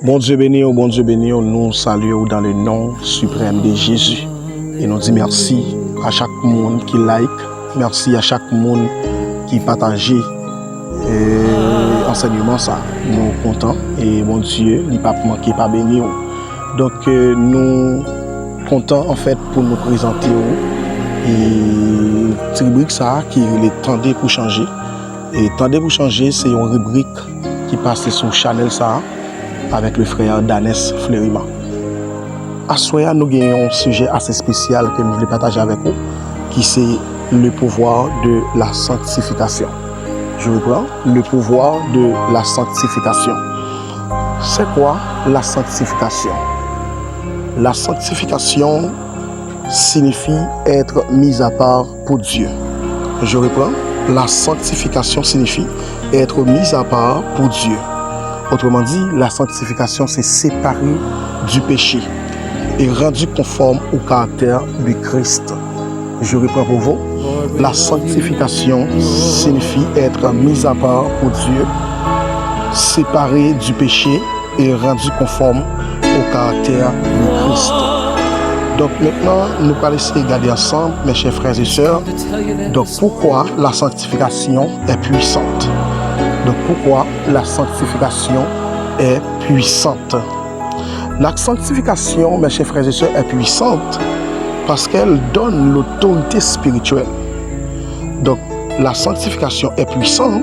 Bon Dieu béni, nous saluons dans le nom suprême de Jésus. Et nous disons merci à chaque monde qui like, merci à chaque monde qui partage enseignement ça. Nous contents et bon Dieu, il ne pas manquer, pas béni. Donc nous contents en fait pour nous présenter et cette rubrique ça qui est Tendez pour changer. Et Tendez pour changer, c'est une rubrique qui passe sur Chanel ça avec le frère Danès Fleurima. À soir, nous avons un sujet assez spécial que nous voulons partager avec vous, qui c'est le pouvoir de la sanctification. Je reprends, le pouvoir de la sanctification. C'est quoi la sanctification? La sanctification signifie être mis à part pour Dieu. Je reprends, la sanctification signifie être mis à part pour Dieu. Autrement dit, la sanctification, c'est séparer du péché et rendu conforme au caractère du Christ. Je reprends pour vous. La sanctification signifie être mis à part pour Dieu, séparé du péché et rendu conforme au caractère du Christ. Donc maintenant, nous allons essayer de regarder ensemble, mes chers frères et sœurs, donc pourquoi la sanctification est puissante. Donc pourquoi la sanctification est puissante. La sanctification, mes chers frères et sœurs, est puissante parce qu'elle donne l'autorité spirituelle. Donc la sanctification est puissante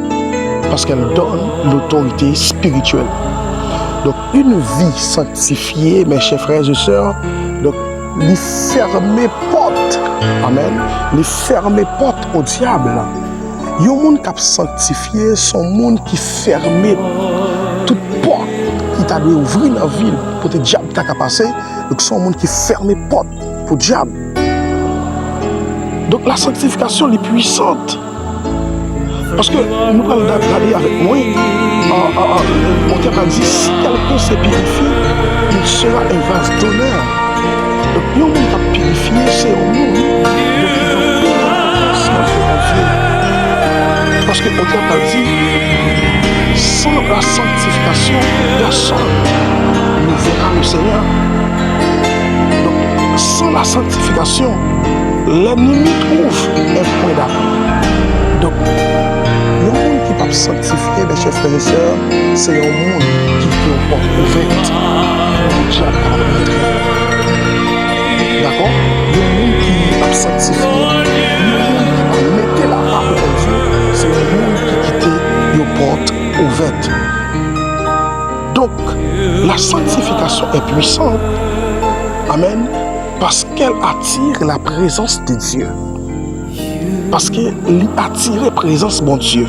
parce qu'elle donne l'autorité spirituelle. Donc une vie sanctifiée, mes chers frères et sœurs, donc les fermer porte, amen, les fermer porte au diable. Il y a un monde qui a sanctifié, son monde qui ferme toute porte qui t'a dû ouvrir dans la ville pour que le diable t'a passé. Donc c'est un monde qui ferme porte pour le diable. Donc la sanctification est puissante. Parce que nous allons regarder avec moi, on t'a dit si quelqu'un se purifie, il sera un vase d'honneur. Donc il y a un monde qui a purifié, c'est un monde. Parce que on t'a dit, sans la sanctification, personne ne verra le Seigneur. Donc, sans la sanctification, l'ennemi trouve un point d'appui. Donc, le monde qui va sanctifier, mes chers frères et sœurs, c'est un monde qui est une porte ouverte. Le diable va rentrer. D'accord? Le monde qui va sanctifier, le monde qui va mettre la parole de Dieu, c'est un monde qui quitte une porte ouverte. Donc, la sanctification est puissante, amen, parce qu'elle attire la présence de Dieu. Parce qu'elle attire la présence de mon Dieu.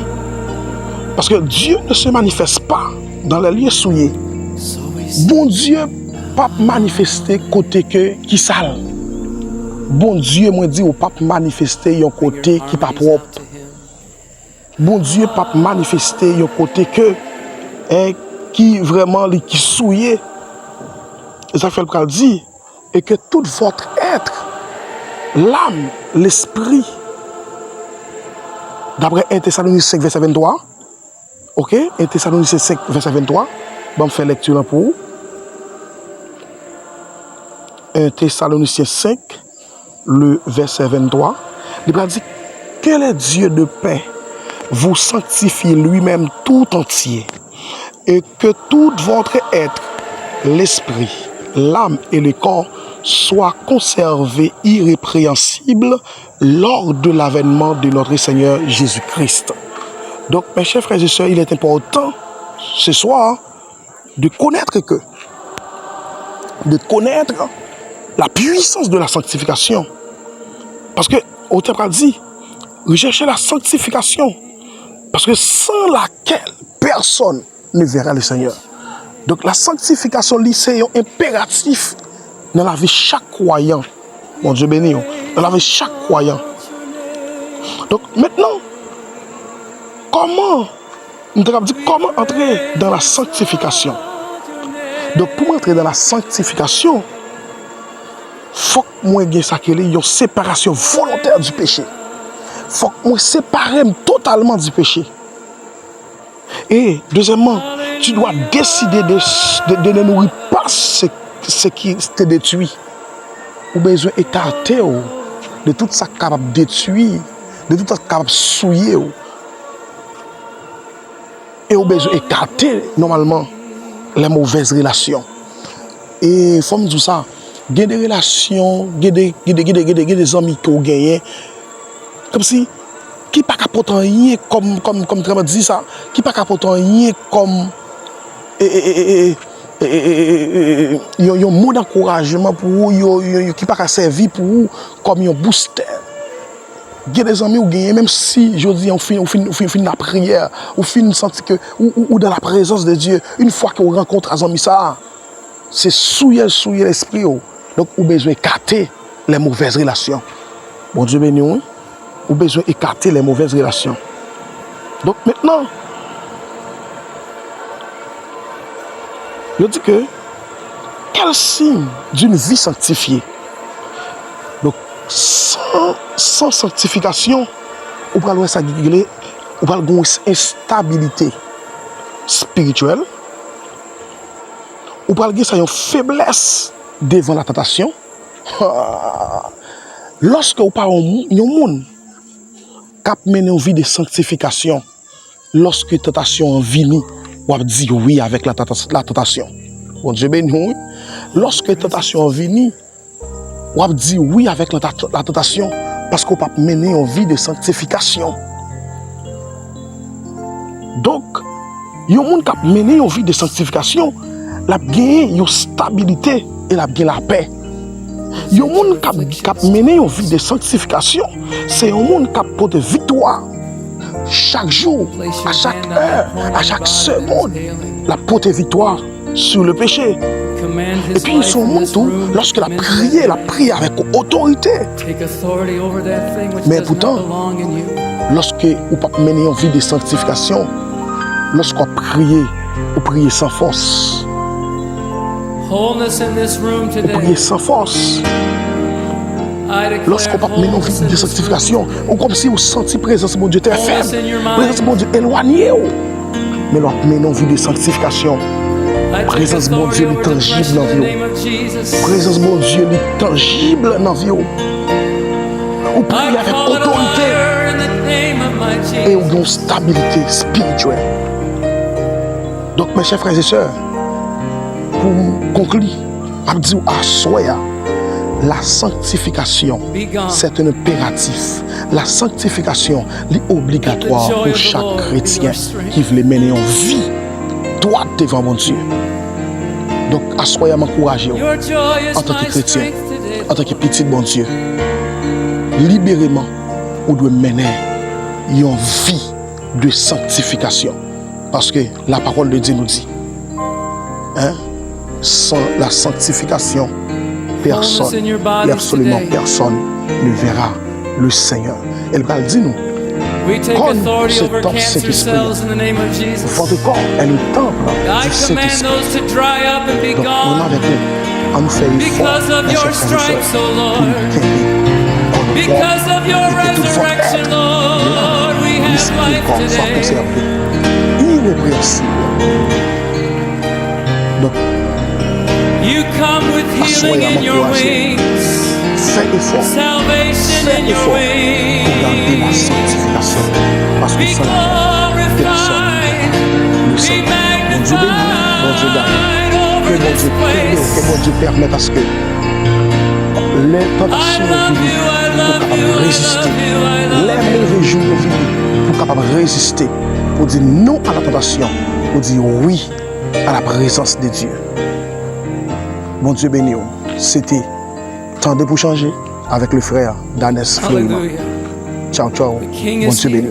Parce que Dieu ne se manifeste pas dans les lieux souillés. Bon Dieu pas manifester côté qui sale. Bon Dieu moi dit ou pas manifester un côté qui pas propre. Bon Dieu pas manifester un côté qui vraiment qui souillé. Et ça fait le dire et que tout votre être, l'âme, l'esprit, d'après 1 Thessaloniciens 5 verset 23, ok, 1 Thessaloniciens 5 verset 23, bon faire lecture pour vous. 1 Thessaloniciens 5, le verset 23, il a dit que le Dieu de paix vous sanctifie lui-même tout entier et que tout votre être, l'esprit, l'âme et le corps soient conservés irrépréhensibles lors de l'avènement de notre Seigneur Jésus-Christ. Donc, mes chers frères et sœurs, il est important ce soir de connaître la puissance de la sanctification. Parce que, au t'a dit, recherchez la sanctification. Parce que sans laquelle personne ne verra le Seigneur. Donc la sanctification, c'est un impératif dans la vie de chaque croyant. Mon Dieu béni, dans la vie de chaque croyant. Donc maintenant, comment entrer dans la sanctification? Donc pour entrer dans la sanctification, il faut que moi ait une séparation volontaire du péché. Il faut que moi sépare totalement du péché. Et deuxièmement, tu dois décider de ne nourrir pas ce qui te détruit. Ou besoin d'écarter de tout ça capable de détruire, de tout ça capable de souiller. Et ou besoin d'écarter normalement les mauvaises relations. Et il faut me dire ça, il y a des relations, il y a des amis qui ont gagné, comme si, qui ne pas apporter rien comme tu dit ça, qui ne pas apporter rien comme un mot d'encouragement pour vous, qui ne pas servir pour vous comme un booster. Il y a des amis qui ont gagné, même si, je dis, on finit la prière, on finit sentir que, ou dans la présence de Dieu, une fois qu'on rencontre un ami ça, c'est souiller l'esprit. Donc, on a besoin d'écarter les mauvaises relations. Bon Dieu béni, oui. On a besoin d'écarter les mauvaises relations. Donc, maintenant, je dis que, quel signe d'une vie sanctifiée? Donc, sans sanctification, on va avoir une instabilité spirituelle. On va avoir une faiblesse devant la tentation. Lorsque vous parlez de monde qui mène une vie de sanctification, lorsque la tentation vient, vous dit oui avec la tentation. Bon Dieu béni. Lorsque la tentation vient, vous dit oui avec la tentation parce qu'on peut mener une vie de sanctification. Donc, il y a des gens qui mène une vie de sanctification, la gagne une stabilité et la gagne la paix. Il y a des gens qui mène une vie de sanctification, c'est un monde qui porte victoire chaque jour, à chaque heure, à chaque seconde, la porte victoire sur le péché. Et puis ils sont tout, lorsque la prie avec autorité. Mais pourtant, lorsque vous menez une vie de sanctification, lorsque vous priez sans force. Vous priez sans force. Lorsqu'on parle de vie de sanctification, ou comme si vous sentez la présence de mon Dieu très faible, la présence de mon Dieu éloignée. Mais lorsqu'on parle de vie de sanctification, la présence de mon Dieu est tangible dans la vie. La présence de mon Dieu est tangible dans la vie. Vous priez avec autorité et vous avez une stabilité spirituelle. Donc mes chers frères et sœurs, pour conclure, je dis à soi, la sanctification, c'est un impératif. La sanctification est obligatoire pour chaque chrétien qui veut mener une vie droite devant mon Dieu. Donc, à soi, m'encourager en tant que chrétien, en tant que petit bon Dieu, libérément, on doit mener une vie de sanctification. Parce que la parole de Dieu nous dit, sans la sanctification, absolument personne ne verra le Seigneur. Elle va le dire nous. Comme ce temple Saint-Esprit, votre corps est le temple du Saint-Esprit. Donc, on a avec nous, à nous faire l'effort, mes chers frères et sœurs, pour nous tenir et que tout votre être, l'esprit du corps soit conservé irrépréhensible. Donc, assoyez à m'encourager. Fais effort pour garder la sanctification. Parce que sans personne ne sait. Mon Dieu béni, mon Dieu garde. Que mon Dieu permette à ce que les tentations viennent pour capable résister. Les mauvais jours viennent pour capable résister. Pour dire non à la tentation. Pour dire oui à la présence de Dieu. Mon Dieu béni, c'était Tendez pour changer avec le frère Danès Fleury. Ciao, ciao. Bon Dieu béni.